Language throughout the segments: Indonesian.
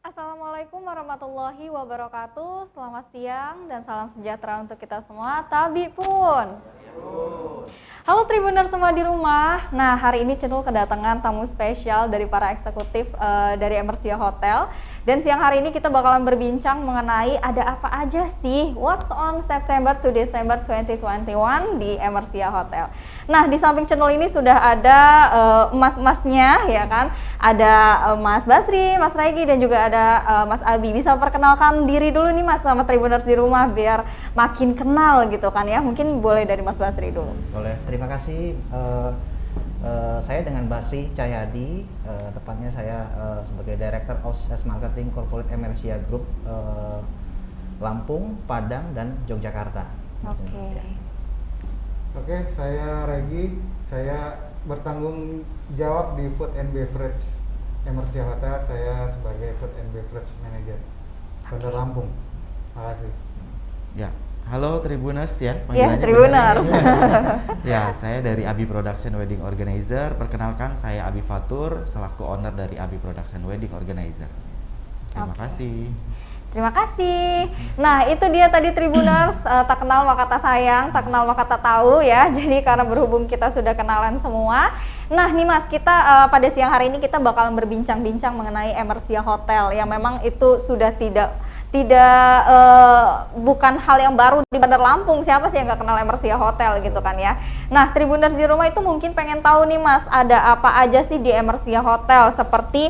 Assalamualaikum warahmatullahi wabarakatuh. Selamat siang dan salam sejahtera untuk kita semua. Tabi pun. Halo Tribuners semua di rumah. Nah, hari ini Cenul kedatangan tamu spesial dari para eksekutif dari Emersia Hotel. Dan siang hari ini kita bakalan berbincang mengenai ada apa aja sih what's on September to December 2021 di Emersia Hotel. Nah, di samping Cenul ini sudah ada emas-emasnya ya kan. Ada Mas Basri, Mas Regi dan juga ada Mas Abi. Bisa perkenalkan diri dulu nih Mas sama Tribuners di rumah biar makin kenal gitu kan ya. Mungkin boleh dari Mas Basri dulu. Boleh, terima kasih. Saya dengan Basri Cahyadi, tepatnya saya sebagai Director of Sales Marketing Corporate Emersia Group Lampung, Padang, dan Yogyakarta. Oke, saya Regi, saya bertanggung jawab di Food and Beverage Emersia Hotel, saya sebagai Food and Beverage Manager Bandar Lampung. Terima kasih. Ya, halo Tribuners ya. Ya, Tribuners. Ya, saya dari Abi Production Wedding Organizer. Perkenalkan, saya Abi Fatur, selaku owner dari Abi Production Wedding Organizer. Terima kasih. Terima kasih. Nah, itu dia tadi Tribuners, tak kenal maka tak sayang, tak kenal maka tak tahu ya. Jadi karena berhubung kita sudah kenalan semua. Nah, nih Mas, kita pada siang hari ini kita bakalan berbincang-bincang mengenai Emersia Hotel yang memang itu sudah bukan hal yang baru di Bandar Lampung. Siapa sih yang nggak kenal Emersia Hotel gitu kan ya. Nah, Tribuners di rumah itu mungkin pengen tahu nih Mas, ada apa aja sih di Emersia Hotel, seperti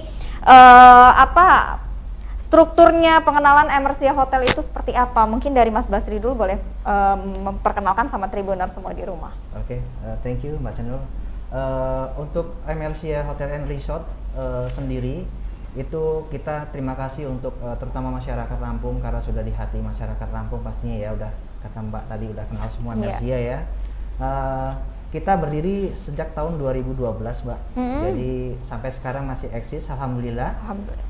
strukturnya pengenalan Emersia Hotel itu seperti apa? Mungkin dari Mas Basri dulu boleh memperkenalkan sama Tribuners semua di rumah. Oke, thank you Mbak Cenul. Untuk Emersia Hotel and Resort sendiri itu kita terima kasih untuk terutama masyarakat Lampung, karena sudah di hati masyarakat Lampung pastinya ya, udah kata Mbak tadi udah kenal semua Emersia ya. Kita berdiri sejak tahun 2012 Mbak, jadi sampai sekarang masih eksis Alhamdulillah.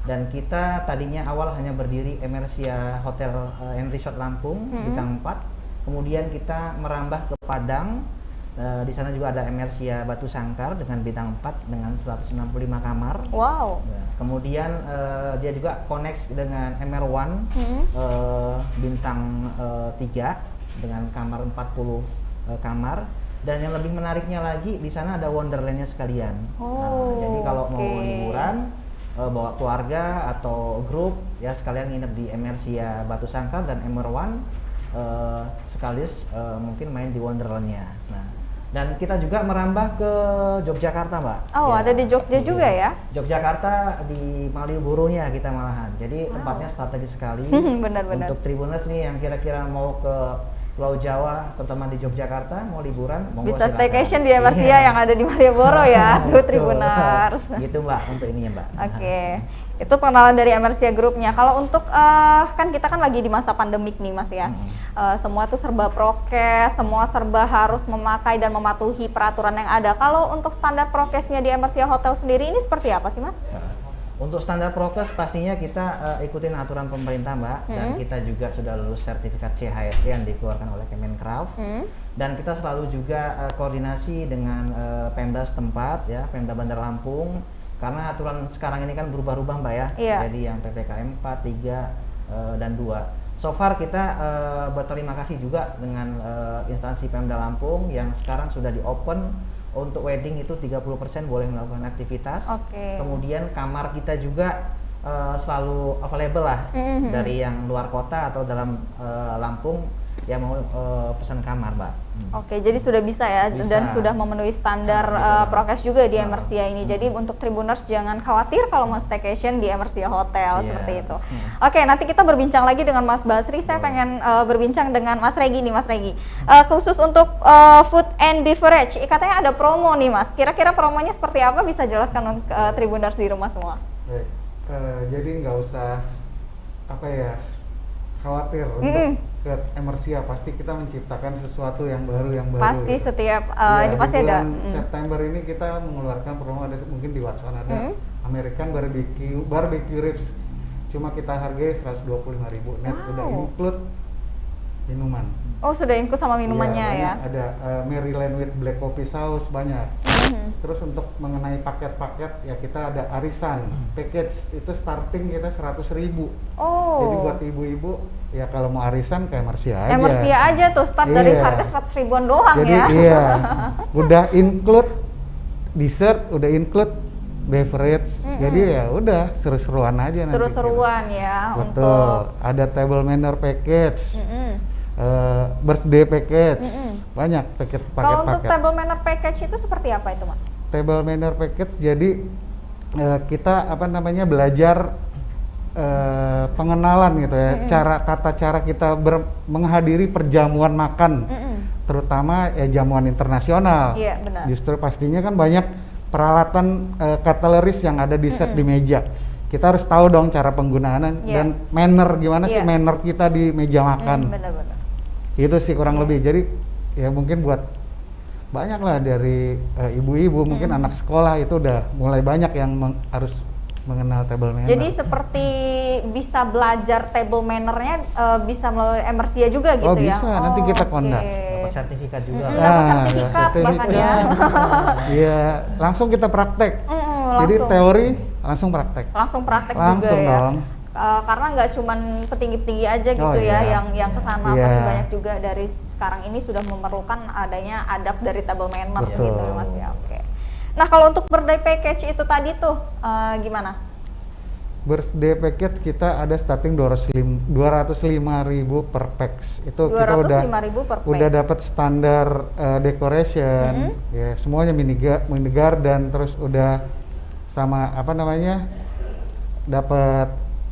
Dan kita tadinya awal hanya berdiri Emersia Hotel and Resort Lampung bintang 4, kemudian kita merambah ke Padang. Di sana juga ada Emersia Batu Sangkar dengan bintang 4 dengan 165 kamar. Wow. Kemudian dia juga connect dengan MR1 bintang 3 dengan kamar 40 kamar. Dan yang lebih menariknya lagi, di sana ada Wonderland-nya sekalian. Jadi kalau mau liburan, bawa keluarga atau grup, ya sekalian nginep di Emersia Batu Sangkar dan MR1, sekaligus mungkin main di Wonderland-nya. Nah, dan kita juga merambah ke Yogyakarta, Mbak. Oh, ya, ada di Jogja juga ya? Yogyakarta di Malioboro-nya kita malahan. Jadi tempatnya strategis sekali. Benar-benar. Untuk Tribuners nih yang kira-kira mau ke Pulau Jawa, terutama di Yogyakarta, mau liburan, bisa staycation di Emersia yang ada di Malioboro ya, Tribuners. Gitu Mbak, untuk ininya Mbak. Oke, itu pengenalan dari Emersia Groupnya. Kalau untuk kan kita kan lagi di masa pandemik nih Mas ya, semua tuh serba prokes, semua serba harus memakai dan mematuhi peraturan yang ada. Kalau untuk standar prokesnya di Emersia Hotel sendiri ini seperti apa sih Mas? Untuk standar prokes pastinya kita ikutin aturan pemerintah Mbak, dan kita juga sudah lulus sertifikat CHSE yang dikeluarkan oleh Kemenkraf. Dan kita selalu juga koordinasi dengan Pemda setempat ya, Pemda Bandar Lampung, karena aturan sekarang ini kan berubah-ubah Mbak ya. Jadi yang PPKM 4, 3 dan 2. So far kita berterima kasih juga dengan instansi Pemda Lampung yang sekarang sudah di-open. Untuk wedding itu 30% boleh melakukan aktivitas. Kemudian kamar kita juga selalu available lah dari yang luar kota atau dalam Lampung yang mau pesan kamar, Mbak. Jadi sudah bisa ya, dan sudah memenuhi standar prokes juga di Emersia ini. Jadi untuk Tribuners jangan khawatir kalau mau staycation di Emersia Hotel seperti itu. Nanti kita berbincang lagi dengan Mas Basri. Saya pengen berbincang dengan Mas Regi nih, Mas Regi. Khusus untuk food and beverage, katanya ada promo nih Mas. Kira-kira promonya seperti apa? Bisa jelaskan untuk Tribuners di rumah semua. Baik, jadi nggak usah khawatir untuk ke Emersia, pasti kita menciptakan sesuatu yang baru pasti gitu. Setiap ini pasti ada September ini kita mengeluarkan promo, ada mungkin di WhatsApp ada American barbecue ribs, cuma kita hargai 125.000 net, udah include minuman. Oh, sudah include sama minumannya ya? Banyak. Ada Maryland with black coffee sauce banyak. Terus untuk mengenai paket-paket ya kita ada arisan package itu starting kita 100.000. Oh. Jadi buat ibu-ibu ya kalau mau arisan kayak Emersia aja. Emersia aja tuh start dari Iya. harga 100 ribuan doang Jadi ya. iya, udah include dessert, udah include beverage. Jadi ya udah seru-seruan aja nanti. Seru-seruan ya Betul. untuk Ada table manner package. Mm-mm. Birthday package, banyak Kalau untuk paket-paket. table manner package itu seperti apa itu, Mas? Table manner package jadi kita belajar pengenalan gitu ya, tata cara kita menghadiri perjamuan makan, terutama jamuan internasional. Iya, benar. Justru pastinya kan banyak peralatan cutleries yang ada di set di meja. Kita harus tahu dong cara penggunaan dan manner gimana sih manner kita di meja makan. Benar-benar. Itu sih kurang lebih. Jadi ya mungkin buat banyak lah dari ibu-ibu, mungkin anak sekolah itu udah mulai banyak yang harus mengenal table manner. Jadi seperti bisa belajar table manner-nya bisa melalui Emersia juga gitu ya? Bisa, nanti kita conduct. Dapat sertifikat juga. Dapat sertifikat bahkan ya. Iya, langsung kita praktek. Jadi Langsung. teori langsung praktek. Langsung praktek Langsung juga ya. dong. Karena nggak cuman petinggi-petinggi aja gitu iya. ya yang kesana Iya. pasti banyak juga dari sekarang ini sudah memerlukan adanya adab dari table manner Betul. gitu ya, Mas ya. Oke. Nah, kalau untuk birthday package itu tadi tuh gimana? Birthday package kita ada starting 205.000 per packs. Itu kita 205.000 per pack. udah dapat standar decoration, ya semuanya mini garden, terus udah sama dapat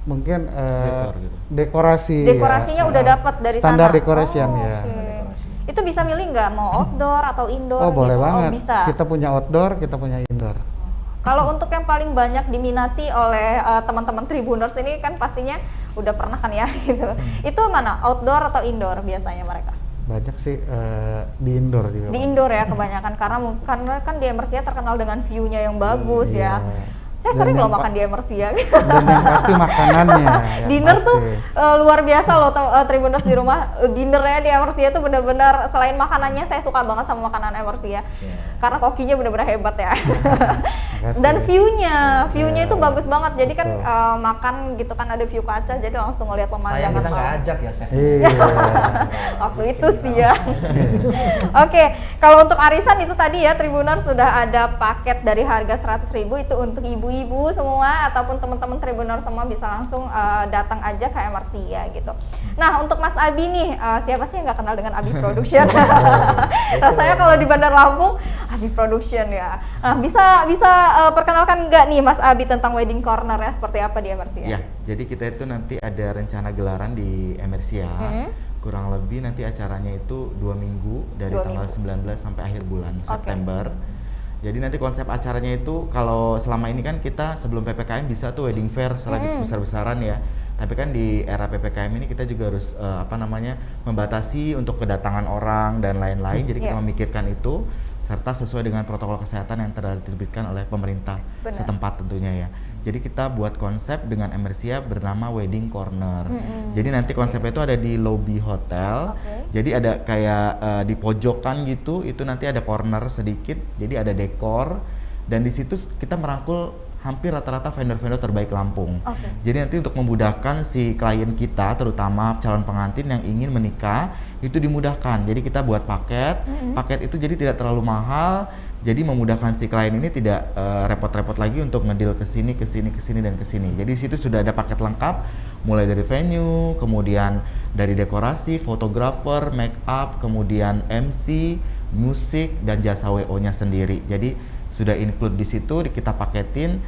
mungkin Dekor gitu. dekorasi. Dekorasinya ya. udah dapat dari standar sana. decoration Oh, ya. oke. Itu bisa milih nggak mau outdoor atau indoor? Oh boleh gitu? banget. Oh, bisa. Kita punya outdoor, kita punya indoor. Kalau untuk yang paling banyak diminati oleh teman-teman Tribuners ini kan pastinya udah pernah kan ya gitu. Itu mana? Outdoor atau indoor biasanya mereka? Banyak sih di indoor juga. Di indoor ya kebanyakan karena kan di Emersia terkenal dengan view-nya yang bagus ya. Iya. Saya Dan sering yang loh makan di Emersia. Dan yang pasti makanannya. yang Dinner pasti. tuh luar biasa loh Tribuners di rumah. Dinernya di Emersia tuh benar-benar selain makanannya saya suka banget sama makanan Emersia. Karena kokinya benar-benar hebat ya. Makasih. Dan view-nya itu Iya. bagus banget. Jadi kan Betul. makan gitu kan ada view kaca jadi langsung ngeliat Sayang pemandangan. kita nggak ajak ya, Chef. Iya. Waktu itu sih ya. Oke, kalau untuk arisan itu tadi ya Tribuners sudah ada paket dari harga 100.000 itu untuk ibu-ibu semua ataupun teman-teman Tribuners semua bisa langsung datang aja ke Emersia gitu. Nah, untuk Mas Abi nih, siapa sih yang nggak kenal dengan Abi Production? Rasanya kalau di Bandar Lampung, Abi Production ya. Nah, bisa perkenalkan nggak nih Mas Abi tentang wedding corner-nya seperti apa di Emersia? Ya, jadi kita itu nanti ada rencana gelaran di Emersia. Kurang lebih nanti acaranya itu 2 minggu dari 2 tanggal minggu. 19 sampai akhir bulan September. Jadi nanti konsep acaranya itu kalau selama ini kan kita sebelum PPKM bisa tuh wedding fair lagi besar-besaran ya. Tapi kan di era PPKM ini kita juga harus membatasi untuk kedatangan orang dan lain-lain. Jadi kita memikirkan itu serta sesuai dengan protokol kesehatan yang telah diterbitkan oleh pemerintah setempat tentunya ya. Jadi kita buat konsep dengan Emersia bernama Wedding Corner. Jadi nanti konsepnya itu ada di lobby hotel. Jadi ada kayak di pojokan gitu, itu nanti ada corner sedikit. Jadi ada dekor dan di situ kita merangkul hampir rata-rata vendor-vendor terbaik Lampung. Jadi nanti untuk memudahkan si klien kita, terutama calon pengantin yang ingin menikah, itu dimudahkan. Jadi kita buat paket, paket itu jadi tidak terlalu mahal. Jadi memudahkan si klien ini tidak repot-repot lagi untuk ngedil ke sini, dan ke sini. Jadi di situ sudah ada paket lengkap, mulai dari venue, kemudian dari dekorasi, fotografer, make up, kemudian MC, musik dan jasa WO-nya sendiri. Jadi sudah include di situ, kita paketin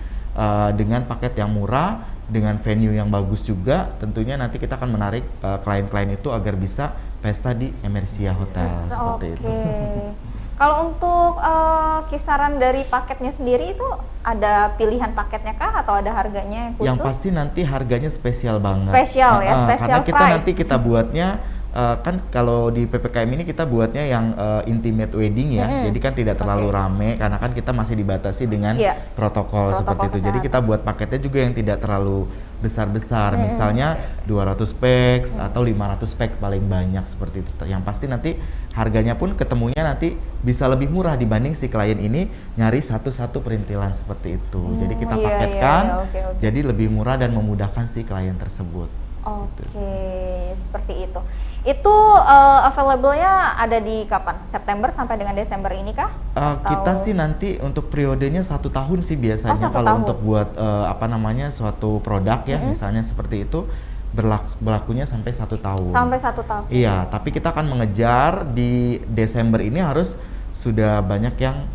dengan paket yang murah, dengan venue yang bagus juga. Tentunya nanti kita akan menarik klien-klien itu agar bisa pesta di Emersia Hotel seperti itu. Kalau untuk kisaran dari paketnya sendiri itu ada pilihan paketnya kah atau ada harganya yang khusus? Yang pasti nanti harganya spesial banget. Spesial ya, spesial karena kita price. nanti kita buatnya kan kalau di PPKM ini kita buatnya yang intimate wedding ya, jadi kan tidak terlalu rame karena kan kita masih dibatasi dengan protokol seperti itu. kesehatan. Jadi kita buat paketnya juga yang tidak terlalu besar-besar, misalnya 200 packs atau 500 pack paling banyak seperti itu. Yang pasti nanti harganya pun ketemunya nanti bisa lebih murah dibanding si klien ini nyari satu-satu perintilan seperti itu. Jadi kita paketkan, jadi lebih murah dan memudahkan si klien tersebut. Seperti itu. Itu available-nya ada di kapan? September sampai dengan Desember ini kah? Kita sih nanti untuk periodenya 1 tahun sih biasanya kalau untuk buat suatu produk ya, misalnya seperti itu berlakunya sampai 1 tahun. Sampai 1 tahun. Iya, tapi kita akan mengejar di Desember ini harus sudah banyak yang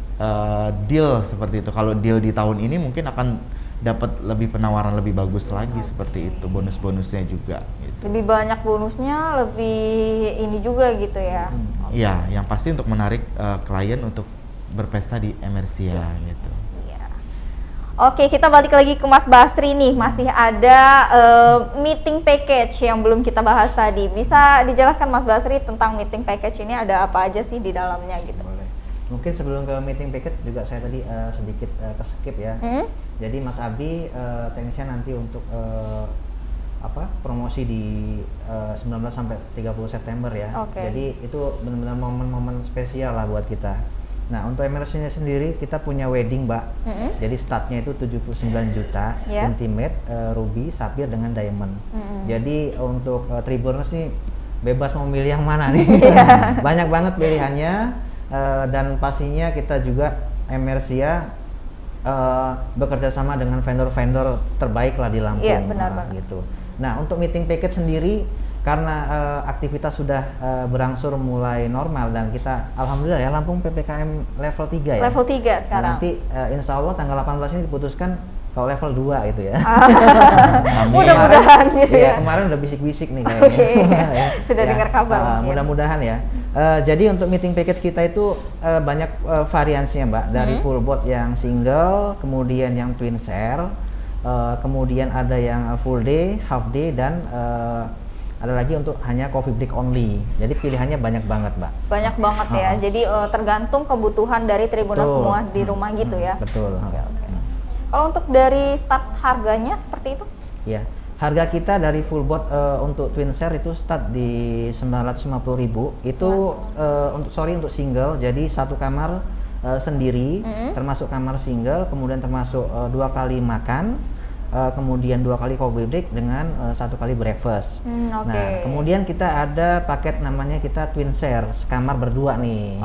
deal seperti itu. Kalau deal di tahun ini mungkin akan dapat lebih penawaran lebih bagus lagi seperti itu, bonus-bonusnya juga gitu. Lebih banyak bonusnya, lebih ini juga gitu ya. Iya, yang pasti untuk menarik klien untuk berpesta di Emersia gitu. Oke, kita balik lagi ke Mas Basri nih. Masih ada meeting package yang belum kita bahas tadi. Bisa dijelaskan Mas Basri tentang meeting package ini ada apa aja sih di dalamnya gitu? Mungkin sebelum ke meeting package juga saya tadi sedikit ke-skip ya. Jadi Mas Abi teknisnya nanti untuk promosi di 19 sampai 30 September ya. Jadi itu benar-benar momen-momen spesial lah buat kita. Nah, untuk Emersia sendiri kita punya wedding, Mbak. Jadi startnya itu 79 juta intimate, ruby, sapphire dengan diamond. Jadi untuk Tribuners nih bebas mau milih yang mana nih. Banyak banget pilihannya. Dan pastinya kita juga Emersia bekerja sama dengan vendor-vendor terbaik lah di Lampung. Iya, benar. Gitu. Nah, untuk meeting package sendiri karena aktivitas sudah berangsur mulai normal dan kita alhamdulillah ya Lampung PPKM level 3 ya. Level 3 sekarang. Nanti insya Allah tanggal 18 ini diputuskan kalau level 2 itu ya. Mudah-mudahan gitu ya. Kemarin udah bisik-bisik nih kayaknya. Sudah dengar kabar. Mudah-mudahan ya. Jadi untuk meeting package kita itu banyak variansinya Mbak. Dari full board yang single, kemudian yang twin share, kemudian ada yang full day, half day, dan ada lagi untuk hanya coffee break only. Jadi pilihannya banyak banget Mbak. Banyak banget ya. Jadi tergantung kebutuhan dari Tribuners semua di rumah gitu ya. Betul. Kalau untuk dari start harganya seperti itu? Ya, harga kita dari full board untuk twin share itu start di 950.000. Itu untuk single, jadi satu kamar sendiri, termasuk kamar single, kemudian termasuk 2 kali makan, kemudian 2 kali coffee break dengan 1 kali breakfast. Nah, kemudian kita ada paket namanya kita twin share, sekamar berdua nih.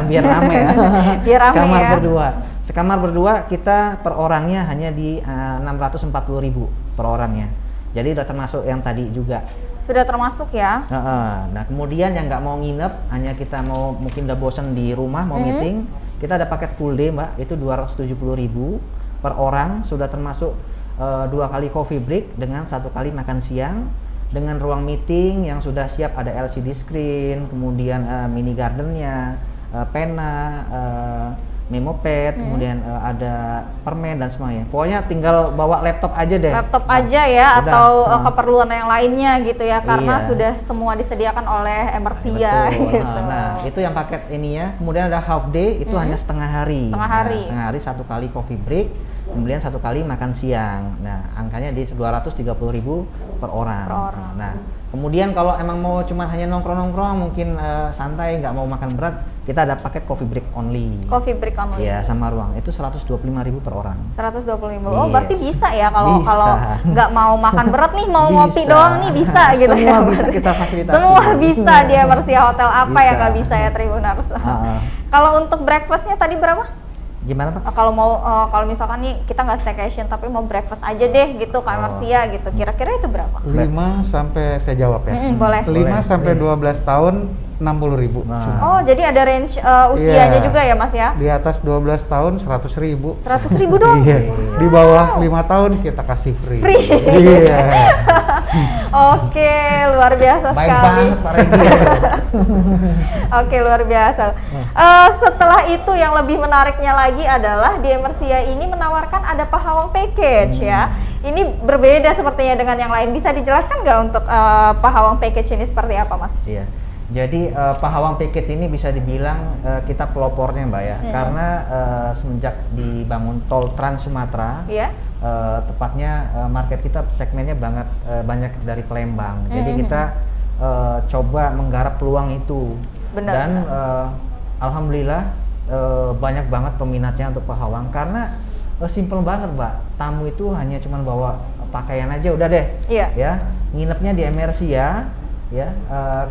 Biar rame ya. Biar rame sekamar berdua. Sekamar berdua kita per orangnya hanya di 640.000 per orangnya. Jadi udah termasuk yang tadi juga. Sudah termasuk ya. Nah, kemudian yang nggak mau nginep, hanya kita mau mungkin udah bosen di rumah mau meeting, kita ada paket full day Mbak, itu 270.000 per orang, sudah termasuk 2 kali coffee break dengan 1 kali makan siang, dengan ruang meeting yang sudah siap, ada LCD screen, kemudian mini gardennya, pena, memo pad, kemudian ada permen dan semuanya. Pokoknya tinggal bawa laptop aja deh. Laptop aja ya, atau keperluan yang lainnya gitu ya, karena sudah semua disediakan oleh Emersia. Gitu. Nah, itu yang paket ini ya. Kemudian ada half day, itu hanya setengah hari. Setengah hari 1 kali coffee break, kemudian 1 kali makan siang. Nah, angkanya di 230.000 per orang. Nah, kemudian kalau emang mau cuma hanya nongkrong-nongkrong, mungkin santai, nggak mau makan berat, kita ada paket coffee break only. Coffee break only. Iya, sama ruang. Itu 125.000 per orang. 125.000. Oh, berarti bisa ya kalau nggak mau makan berat nih, mau ngopi doang nih bisa gitu. Semua bisa kita fasilitasi. Semua bisa di Emersia Hotel. Apa yang nggak bisa ya Tribuners? Kalau untuk breakfastnya tadi berapa? Gimana Pak? Kalau mau kalau misalkan nih kita nggak staycation tapi mau breakfast aja deh gitu ke Emersia gitu, kira-kira itu berapa? 5 sampai saya jawab ya. Boleh. 5 sampai 12 tahun 60.000. Nah. Cuma Oh, jadi ada range usianya Iya. juga ya Mas ya? di atas 12 tahun 100.000. 100.000 dong? Iya. Di bawah 5 tahun kita kasih free. Free. Iya. Oke, luar biasa Baik sekali. banget Pak Regi. Oke, luar biasa. Setelah itu yang lebih menariknya lagi adalah di Emersia ini menawarkan ada Pahawang Package ya. Ini berbeda sepertinya dengan yang lain. Bisa dijelaskan nggak untuk Pahawang Package ini seperti apa, Mas? Iya. Jadi Pahawang Package ini bisa dibilang kita pelopornya Mbak ya. Karena semenjak dibangun tol Trans Sumatera, Iya. tepatnya market kita segmennya banyak dari Palembang. Jadi kita coba menggarap peluang itu. Benar, Dan alhamdulillah banyak banget peminatnya untuk Pahawang karena simple banget Mbak. Tamu itu hanya cuman bawa pakaian aja udah deh. Iya. Ya, nginepnya di Emersia ya.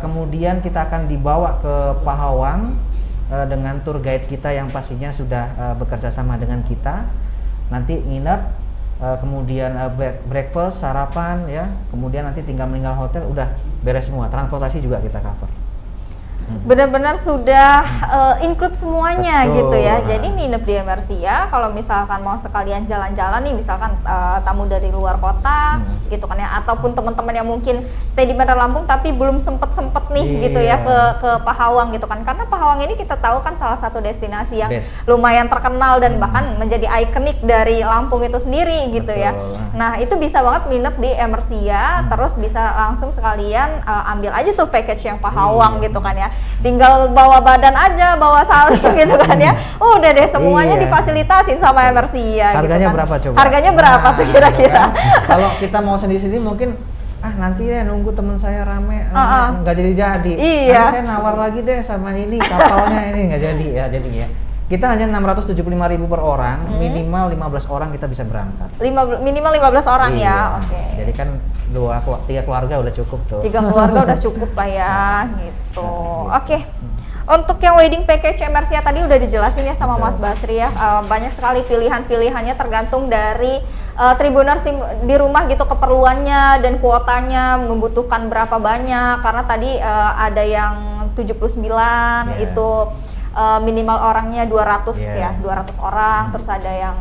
Kemudian kita akan dibawa ke Pahawang dengan tour guide kita yang pastinya sudah bekerja sama dengan kita. Nanti nginep, kemudian breakfast, sarapan ya. Kemudian nanti tinggal meninggal hotel udah beres semua. Transportasi juga kita cover. Benar-benar sudah include semuanya. Betul. Gitu ya. Jadi nginep di Emersia, kalau misalkan mau sekalian jalan-jalan nih, misalkan tamu dari luar kota gitu kan ya, ataupun teman-teman yang mungkin stay di Bandar Lampung tapi belum sempet nih gitu ya ke Pahawang gitu kan. Karena Pahawang ini kita tahu kan salah satu destinasi yang lumayan terkenal dan bahkan menjadi ikonik dari Lampung itu sendiri gitu ya. Nah, itu bisa banget nginep di Emersia, terus bisa langsung sekalian ambil aja tuh package yang Pahawang gitu kan ya. Tinggal bawa badan aja, bawa salin gitu kan ya. Udah deh semuanya difasilitasin sama Emersia. Harganya gitu kan. berapa coba? Harganya berapa tuh kira-kira? Kalau kita mau sendiri-sendiri mungkin nanti ya nunggu teman saya rame nggak jadi. Iya. Nanti saya nawar lagi deh sama ini kapalnya ini nggak jadi ya jadinya. Kita hanya 675.000 per orang, minimal 15 orang kita bisa berangkat. Minimal 15 orang ya. Iya. Oke. Jadi kan 3 keluarga udah cukup tuh. 3 keluarga udah cukup lah ya gitu. Oke. Untuk yang wedding package Emersia tadi udah dijelasin ya sama Mas Basri ya. Banyak sekali pilihan-pilihannya tergantung dari Tribuners di rumah gitu keperluannya dan kuotanya membutuhkan berapa banyak. Karena tadi ada yang 79 itu minimal orangnya 200 ya, 200 orang. Terus ada yang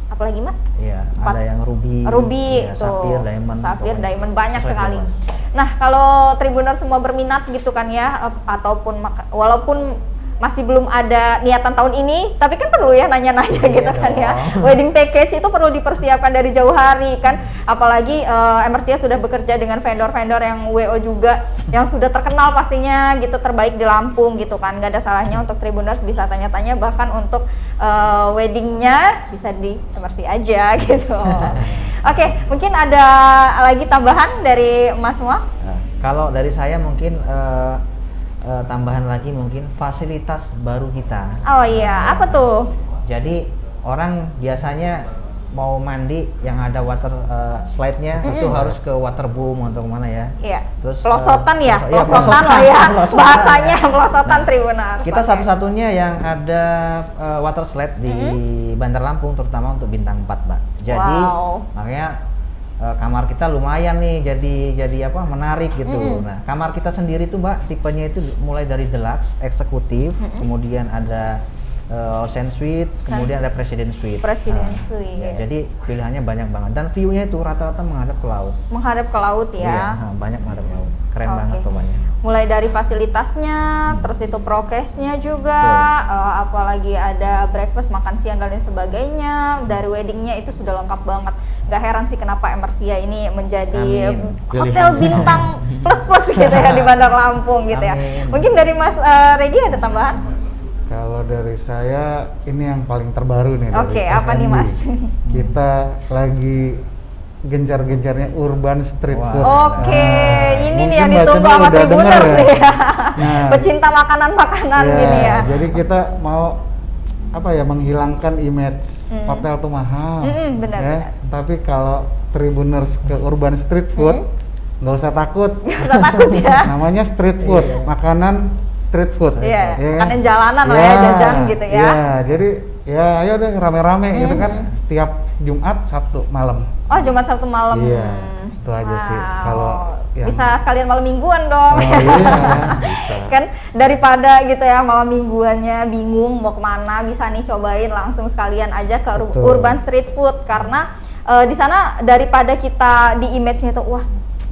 apa lagi Mas? Iya, ada yang ruby ya, safir, diamond. Safir, diamond banyak sekali. Diamond. Nah, kalau Tribuners semua berminat gitu kan ya, ataupun walaupun masih belum ada niatan tahun ini, tapi kan perlu ya nanya-nanya gitu kan ya. Wedding package itu perlu dipersiapkan dari jauh hari kan, apalagi Emersia sudah bekerja dengan vendor-vendor yang WO juga yang sudah terkenal pastinya gitu, terbaik di Lampung gitu kan. Gak ada salahnya untuk Tribuners bisa tanya-tanya, bahkan untuk weddingnya bisa di Emersia aja gitu. Oke, mungkin ada lagi tambahan dari Mas semua? Kalau dari saya mungkin tambahan lagi mungkin fasilitas baru kita. Oh iya, apa tuh? Jadi orang biasanya mau mandi yang ada water slide-nya itu harus ke waterboom atau kemana ya? Iya. Terus pelosotan ya, iya, pelosotan lah ya. pelosotan. Bahasanya pelosotan Tribuners. Kita satu-satunya yang ada water slide di Bandar Lampung, terutama untuk bintang 4, Mbak. Jadi makanya kamar kita lumayan nih, jadi apa, menarik gitu. Nah, kamar kita sendiri tuh Mbak, tipenya itu mulai dari deluxe, eksekutif, kemudian ada Ocean Suite, kemudian ada President Suite. Suite. Ya, jadi pilihannya banyak banget dan view-nya itu rata-rata menghadap ke laut. Menghadap ke laut ya. Iya, banyak menghadap ke laut. Keren banget pokoknya. Mulai dari fasilitasnya, terus itu prokesnya juga, apalagi ada breakfast, makan siang dan lain sebagainya. Dari weddingnya itu sudah lengkap banget. Gak heran sih kenapa Emersia ini menjadi hotel bintang plus gitu ya di Bandar Lampung gitu ya. Mungkin dari Mas Regi ada tambahan? Kalau dari saya ini yang paling terbaru nih. Oke, apa nih Mas? Kita lagi gencar-gencarnya urban street food. Oke, ini nih yang mungkin ditunggu Mbak sama udah Tribuners denger nih ya. Nah, Pecinta makanan-makanan gini ya. Jadi kita mau apa ya, menghilangkan image hotel tuh mahal. Benar, ya. benar. Tapi kalau Tribuners ke urban street food nggak usah takut. Nggak usah takut ya. Namanya street food, makanan street food. Iya, ya. makanan jalanan lah ya, jajan gitu ya. Iya, jadi ya ayo deh rame-rame gitu kan, setiap Jumat Sabtu malam. Oh, Jumat Sabtu malam. Iya, itu aja sih. Kalau Bisa sekalian malam mingguan dong. Oh iya, bisa. Kan daripada gitu ya malam mingguannya bingung mau kemana, bisa nih cobain langsung sekalian aja ke Betul. Urban Street Food karena di sana daripada kita di image-nya tuh wah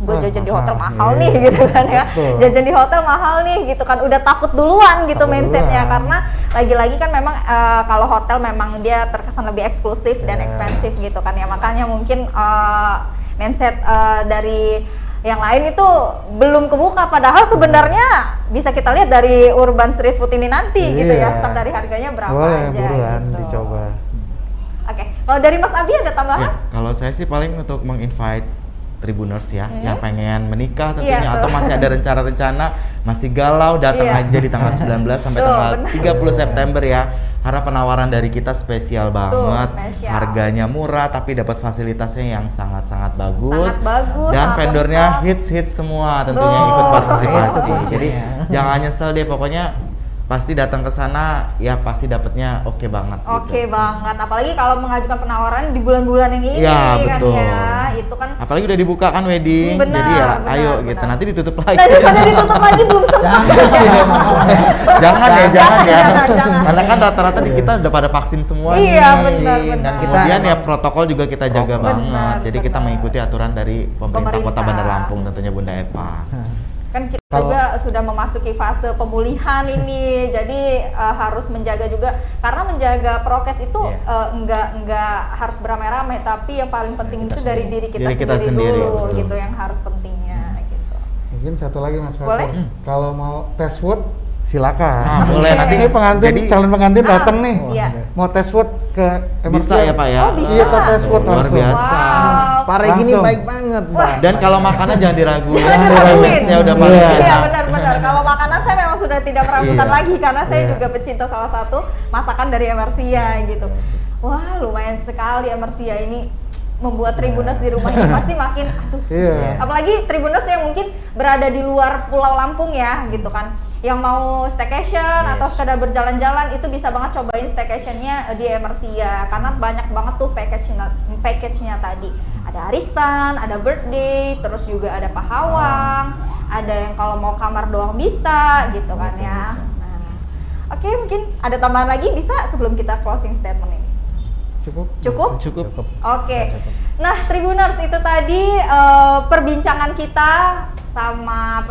gue jajan di hotel mahal nih iya, gitu kan ya, betul. jajan di hotel mahal nih gitu kan, udah takut duluan gitu Takut mindsetnya duluan. karena lagi-lagi kan memang kalau hotel memang dia terkesan lebih eksklusif dan Iya. ekspensif gitu kan ya, makanya mungkin mindset dari yang lain itu belum kebuka, padahal sebenarnya bisa kita lihat dari Urban Street Food ini nanti gitu ya, Iya. start dari harganya berapa Boleh, aja buruan gitu. dicoba. Oke, kalau dari Mas Abi ada tambahan? Ya, kalau saya sih paling untuk menginvite Tribuners ya, yang pengen menikah tentunya Iya, atau tuh. masih ada rencana-rencana, masih galau, datang Iya. aja di tanggal 19 sampai Tuh, tanggal benar. 30 September ya. Karena penawaran dari kita spesial banget, spesial. harganya murah tapi dapat fasilitasnya yang sangat-sangat bagus. Sangat bagus, Dan sangat vendornya lengkap. hits-hits semua tentunya Tuh. ikut partisipasi. Itu Jadi kuncinya. jangan nyesel deh, pokoknya pasti datang ke sana ya pasti dapatnya oke banget Oke gitu. banget, apalagi kalau mengajukan penawaran di bulan-bulan yang ini Iya, kan betul. ya, itu kan Apalagi udah dibuka kan wedding, Benar, jadi ya benar, ayo benar. gitu. Nanti ditutup lagi. daripada ditutup lagi belum sempat. jangan ya, jangan ya. jangan. Karena kan rata-rata di kita udah pada vaksin semua Iya, nih. benar, Dan benar. kita Kemudian ya protokol juga kita jaga Benar, banget. Jadi kita benar. mengikuti aturan dari pemerintah Kota Pemerintah. Bandar Lampung tentunya Bunda Eva. Kan kita Kalau- juga sudah memasuki fase pemulihan ini, jadi harus menjaga juga, karena menjaga prokes itu Iya. enggak harus beramai-ramai, tapi yang paling penting itu dari diri kita, Diri kita sendiri, dulu betul. gitu yang harus pentingnya gitu. Mungkin satu lagi Mas Boleh? Fatur. Kalau mau tes food silakan. Nah, boleh nanti Ini pengantin, jadi calon pengantin datang nih. Iya. Mau tes food ke bisa ya Pak ya. Oh, bisa. Iya, kita tes food Luar langsung. biasa. Wow. Pak Regi ini Langsung. baik banget, Bang. Dan kalau makanan jangan diraguin. Jangan diraguin. Image-nya udah paling Iya. Iya enak. benar-benar. Kalau makanan saya memang sudah tidak meragukan Iya. lagi karena saya Iya. juga pecinta salah satu masakan dari Emersia gitu. Wah lumayan sekali Emersia ini membuat Tribuners di rumah ini pasti makin aduh. Iya. Apalagi Tribuners yang mungkin berada di luar Pulau Lampung ya gitu kan, yang mau staycation atau sekedar berjalan-jalan itu bisa banget cobain staycationnya di Emersia karena banyak banget tuh package-nya tadi. Ada arisan, ada birthday, terus juga ada pahawang, ada yang kalau mau kamar doang bisa gitu kan ya. Nah, oke mungkin ada tambahan lagi bisa sebelum kita closing statement ini. Cukup? Cukup? Cukup. Oke. Nah, Tribuners itu tadi perbincangan kita sama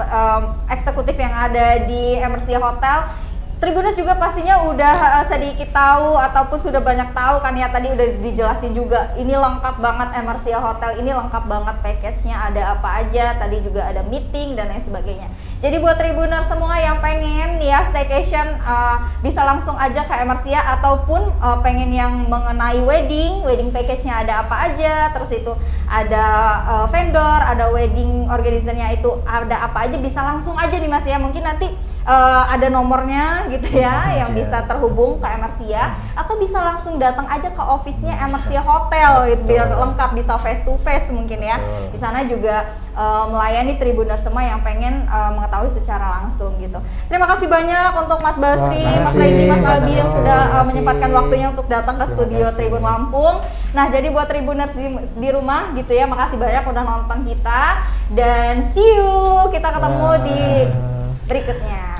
eksekutif yang ada di Emersia Hotel. Tribuners juga pastinya udah sedikit tahu ataupun sudah banyak tahu kan ya, tadi udah dijelasin juga. Ini lengkap banget Emersia Hotel, ini lengkap banget package-nya, ada apa aja. Tadi juga ada meeting dan lain sebagainya. Jadi buat Tribuners semua yang pengen ya staycation bisa langsung aja ke Emersia ataupun pengen yang mengenai wedding package-nya ada apa aja, terus itu ada vendor, ada wedding organizer-nya itu ada apa aja, bisa langsung aja nih Mas ya. Mungkin nanti ada nomornya gitu ya yang bisa terhubung ke Emersia, atau bisa langsung datang aja ke office-nya Emersia Hotel gitu, biar lengkap, bisa face to face mungkin ya. Di sana juga melayani Tribuners semua yang pengen mengetahui secara langsung gitu. Terima kasih banyak untuk Mas Basri, Terima Mas kasih. Regi, Mas Abi yang sudah Terima kasih. menyempatkan waktunya untuk datang ke Terima studio kasih. Tribun Lampung. Nah, jadi buat Tribuners di rumah gitu ya, makasih banyak udah nonton kita dan see you. Kita ketemu di berikutnya.